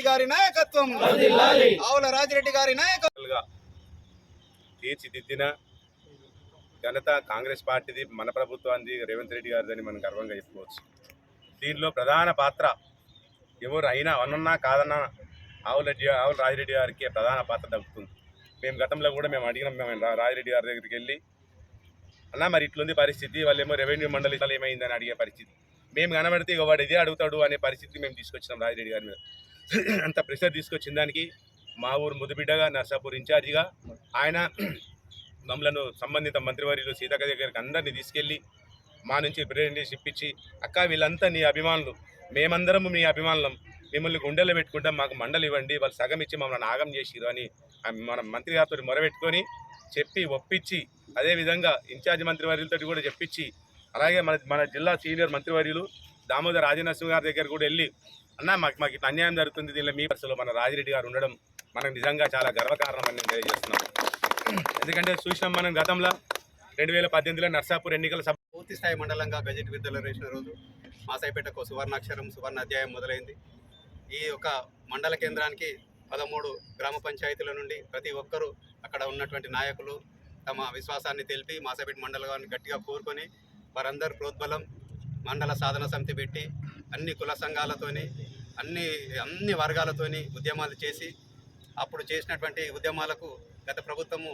రాజిరెడ్డి గారి నాయకత్వం, ఆవుల రాజిరెడ్డి గారి నాయకత్వం తీర్చిదిద్దిన ఘనత కాంగ్రెస్ పార్టీది, మన ప్రభుత్వాన్ని రేవంత్ రెడ్డి గారిదని మనం గర్వంగా చెప్పుకోవచ్చు. దీనిలో ప్రధాన పాత్ర ఎవరు అయినా అనున్నా కాదన్నా ఆవుల రాజిరెడ్డి గారికి ప్రధాన పాత్ర దక్కుతుంది. మేము గతంలో కూడా మేము అడిగినాం, మేము రాజిరెడ్డి గారి దగ్గరికి వెళ్ళి అన్న మరి ఇట్లుంది పరిస్థితి, వాళ్ళేమో రెవెన్యూ మండలి ఏమైందని అడిగే పరిస్థితి, మేము కనబడితే ఇక వాడు ఇదే అడుగుతాడు అనే పరిస్థితికి మేము తీసుకొచ్చినాం రాజిరెడ్డి గారి మీద. అంత ప్రెషర్ తీసుకొచ్చిన దానికి మా ఊరు ముద్దుబిడ్డగా నర్సాపూర్ ఇన్ఛార్జిగా ఆయన మమ్మలను సంబంధిత మంత్రివర్యులు సీతక్క దగ్గరికి అందరినీ తీసుకెళ్ళి మా నుంచి ప్రెజెంటేషన్ ఇప్పించి, అక్క వీళ్ళంతా నీ అభిమానులు, మేమందరం మీ అభిమానులం, మిమ్మల్ని గుండెల్లో పెట్టుకుంటాం, మాకు మండలి ఇవ్వండి, వాళ్ళు సగం ఇచ్చి మమ్మల్ని ఆగం చేసిరు అని మన మంత్రి గారితో మొరబెట్టుకొని చెప్పి ఒప్పించి, అదేవిధంగా ఇన్ఛార్జి మంత్రివర్యులతో కూడా చెప్పించి, అలాగే మన జిల్లా సీనియర్ మంత్రివర్యులు దామోదర్ రాజనరసింహ గారి దగ్గర కూడా వెళ్ళి అన్న మాకు ఇట్లా అన్యాయం జరుగుతుంది, దీనిలో మీ పరిస్థితుల్లో మన రాజిరెడ్డి గారు ఉండడం మనకు నిజంగా చాలా గర్వకారణం అని తెలియజేస్తున్నాం. ఎందుకంటే చూసినాం మనం గతంలో 2018లో నర్సాపూర్ ఎన్నికల సభ పూర్తి స్థాయి మండలంగా గజెట్ విడుదల చేసిన రోజు మాసాయిపేటకు సువర్ణాక్షరం సువర్ణ అధ్యాయం మొదలైంది. ఈ యొక్క మండల కేంద్రానికి 13 గ్రామ పంచాయతీల నుండి ప్రతి ఒక్కరూ అక్కడ ఉన్నటువంటి నాయకులు తమ విశ్వాసాన్ని తెలిపి మాసాయిపేట మండలాన్ని గట్టిగా కోరుకొని వారందరూ ప్రోద్బలం మండల సాధన సమితి పెట్టి అన్ని కుల సంఘాలతోని అన్ని వర్గాలతోని ఉద్యమాలు చేసి అప్పుడు చేసినటువంటి ఉద్యమాలకు గత ప్రభుత్వము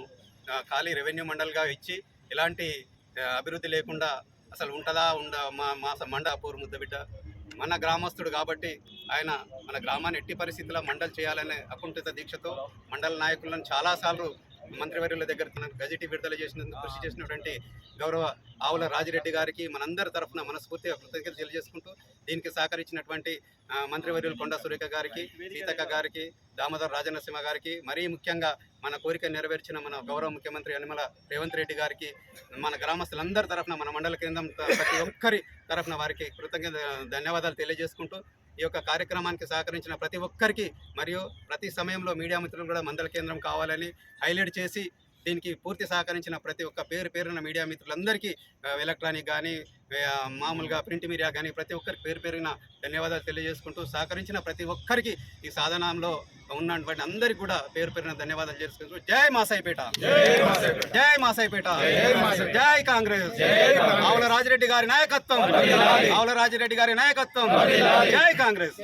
ఖాళీ రెవెన్యూ మండలిగా ఇచ్చి ఎలాంటి అభివృద్ధి లేకుండా అసలు ఉంటుందా మా మండాపూర్ ముద్దబిడ్డ మన గ్రామస్తుడు కాబట్టి ఆయన మన గ్రామాన్ని ఎట్టి పరిస్థితుల్లో మండలి చేయాలనే అకుంఠిత దీక్షతో మండల నాయకులను చాలాసార్లు మంత్రివర్యుల దగ్గర గజెట్ విడుదల చేసినందుకు కృషి చేసినటువంటి గౌరవ ఆవుల రాజిరెడ్డి గారికి మనందరి తరఫున మనస్ఫూర్తిగా కృతజ్ఞతలు తెలియజేసుకుంటూ దీనికి సహకరించినటువంటి మంత్రివర్యులు కొండ సురేఖ గారికి, సీతక్క గారికి, దామోదర్ రాజనరసింహ గారికి, మరీ ముఖ్యంగా మన కోరిక నెరవేర్చిన మన గౌరవ ముఖ్యమంత్రి యనమల రేవంత్ రెడ్డి గారికి, మన గ్రామస్తులందరి తరఫున మన మండల కేంద్రం ప్రతి ఒక్కరి తరఫున వారికి కృతజ్ఞత ధన్యవాదాలు తెలియజేసుకుంటూ ఈ యొక్క కార్యక్రమానికి సహకరించిన ప్రతి ఒక్కరికి మరియు ప్రతి సమయంలో మీడియా మిత్రులు కూడా మండల కేంద్రం కావాలని హైలైట్ చేసి దీనికి పూర్తి సహకరించిన ప్రతి ఒక్క పేరున మీడియా మిత్రులందరికీ ఎలక్ట్రానిక్ కానీ మామూలుగా ప్రింట్ మీడియా కానీ ప్రతి ఒక్కరికి పేరున ధన్యవాదాలు తెలియజేసుకుంటూ సహకరించిన ప్రతి ఒక్కరికి ఈ సాధనంలో ఉన్నటువంటి అందరికీ కూడా పేరున ధన్యవాదాలు చేసుకుంటూ జై మాసాయిపేట, జై మాసాయిపేట, జై కాంగ్రెస్, ఆవుల రాజిరెడ్డి గారి నాయకత్వం, ఆవుల రాజిరెడ్డి గారి నాయకత్వం, జై కాంగ్రెస్.